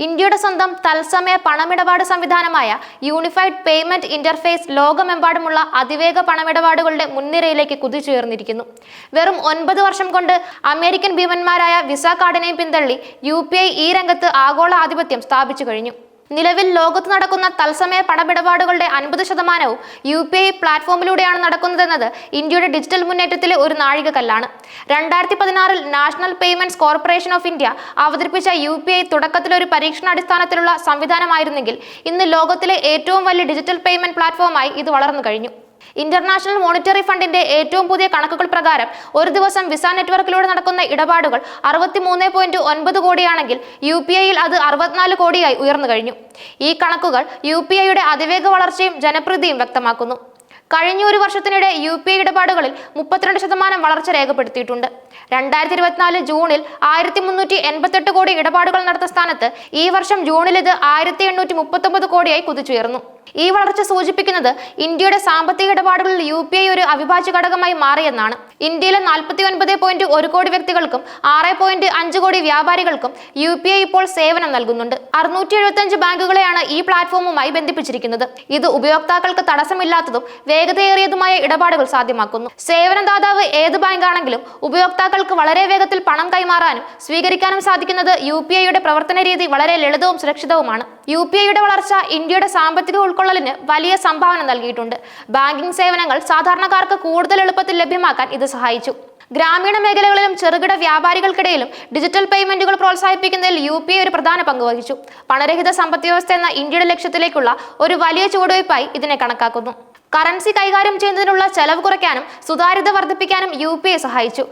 ഇന്ത്യയുടെ സ്വന്തം തത്സമയ പണമിടപാട് സംവിധാനമായ യൂണിഫൈഡ് പേയ്മെന്റ് ഇന്റർഫേസ് ലോകമെമ്പാടുമുള്ള അതിവേഗ പണമിടപാടുകളുടെ മുൻനിരയിലേക്ക് കുതിച്ചുയർന്നിരിക്കുന്നു. വെറും 9 വർഷം കൊണ്ട് അമേരിക്കൻ ഭീമന്മാരായ വിസ കാർഡിനെയും പിന്തള്ളി UPI ഈ രംഗത്ത് ആഗോള ആധിപത്യം സ്ഥാപിച്ചു കഴിഞ്ഞു. നിലവിൽ ലോകത്ത് നടക്കുന്ന തത്സമയ പണമിടപാടുകളുടെ 50% UPI പ്ലാറ്റ്ഫോമിലൂടെയാണ് നടക്കുന്നതെന്നത് ഇന്ത്യയുടെ ഡിജിറ്റൽ മുന്നേറ്റത്തിലെ ഒരു നാഴികക്കല്ലാണ്. 2016 national payments corporation of India അവതരിപ്പിച്ച UPI തുടക്കത്തിൽ ഒരു പരീക്ഷണാടിസ്ഥാനത്തിലുള്ള സംവിധാനമായിരുന്നെങ്കിൽ ഇന്ന് ലോകത്തിലെ ഏറ്റവും വലിയ ഡിജിറ്റൽ പേയ്മെന്റ് പ്ലാറ്റ്ഫോമായി ഇത് വളർന്നു കഴിഞ്ഞു. ഇന്റർനാഷണൽ മോണിറ്ററി ഫണ്ടിന്റെ ഏറ്റവും പുതിയ കണക്കുകൾ പ്രകാരം ഒരു ദിവസം വിസ നെറ്റ്വർക്കിലൂടെ നടക്കുന്ന ഇടപാടുകൾ 63.9 കോടിയാണെങ്കിൽ UPIയിൽ അത് 64 കോടിയായി ഉയർന്നു കഴിഞ്ഞു. ഈ കണക്കുകൾ UPIയുടെ അതിവേഗ വളർച്ചയും ജനപ്രീതിയും വ്യക്തമാക്കുന്നു. കഴിഞ്ഞ ഒരു വർഷത്തിനിടെ UPI ഇടപാടുകളിൽ 32% വളർച്ച രേഖപ്പെടുത്തിയിട്ടുണ്ട്. 2024 ജൂണിൽ 1388 കോടി ഇടപാടുകൾ നടന്ന സ്ഥാനത്ത് ഈ വർഷം ജൂണിൽ ഇത് 1839 കോടിയായി കുതിച്ചുയർന്നു. ഈ വളർച്ച സൂചിപ്പിക്കുന്നത് ഇന്ത്യയുടെ സാമ്പത്തിക ഇടപാടുകളിൽ UPI ഒരു അവിഭാജ്യ ഘടകമായി മാറിയെന്നാണ്. ഇന്ത്യയിലെ 49.1 കോടി വ്യക്തികൾക്കും 6.5 കോടി വ്യാപാരികൾക്കും UPI ഇപ്പോൾ സേവനം നൽകുന്നുണ്ട്. 675 ബാങ്കുകളെയാണ് ഈ പ്ലാറ്റ്ഫോമുമായി ബന്ധിപ്പിച്ചിരിക്കുന്നത്. ഇത് ഉപയോക്താക്കൾക്ക് തടസ്സമില്ലാത്തതും വേഗതയേറിയതുമായ ഇടപാടുകൾ സാധ്യമാക്കുന്നു. സേവനദാതാവ് ഏത് ബാങ്കാണെങ്കിലും ഉപയോക്താക്കൾക്ക് വളരെ വേഗത്തിൽ പണം കൈമാറാനും സ്വീകരിക്കാനും സാധിക്കുന്നത് UPIയുടെ പ്രവർത്തന രീതി വളരെ ലളിതവും സുരക്ഷിതവുമാണ്. UPIയുടെ വളർച്ച ഇന്ത്യയുടെ സാമ്പത്തിക ഉൾക്കൊള്ളലിന് വലിയ സംഭാവന നൽകിയിട്ടുണ്ട്. ബാങ്കിംഗ് സേവനങ്ങൾ സാധാരണക്കാർക്ക് കൂടുതൽ എളുപ്പത്തിൽ ലഭ്യമാക്കാൻ ഇത് സഹായിച്ചു. ഗ്രാമീണ മേഖലകളിലും ചെറുകിട വ്യാപാരികൾക്കിടയിലും ഡിജിറ്റൽ പേയ്മെന്റുകൾ പ്രോത്സാഹിപ്പിക്കുന്നതിൽ UPI ഒരു പ്രധാന പങ്ക് വഹിച്ചു. പണരഹിത സമ്പദ് വ്യവസ്ഥ എന്ന ഇന്ത്യയുടെ ലക്ഷ്യത്തിലേക്കുള്ള ഒരു വലിയ ചുവടുവയ്പായി ഇതിനെ കണക്കാക്കുന്നു. കറൻസി കൈകാര്യം ചെയ്യുന്നതിനുള്ള ചെലവ് കുറയ്ക്കാനും സുതാര്യത വർദ്ധിപ്പിക്കാനും UPI സഹായിച്ചു.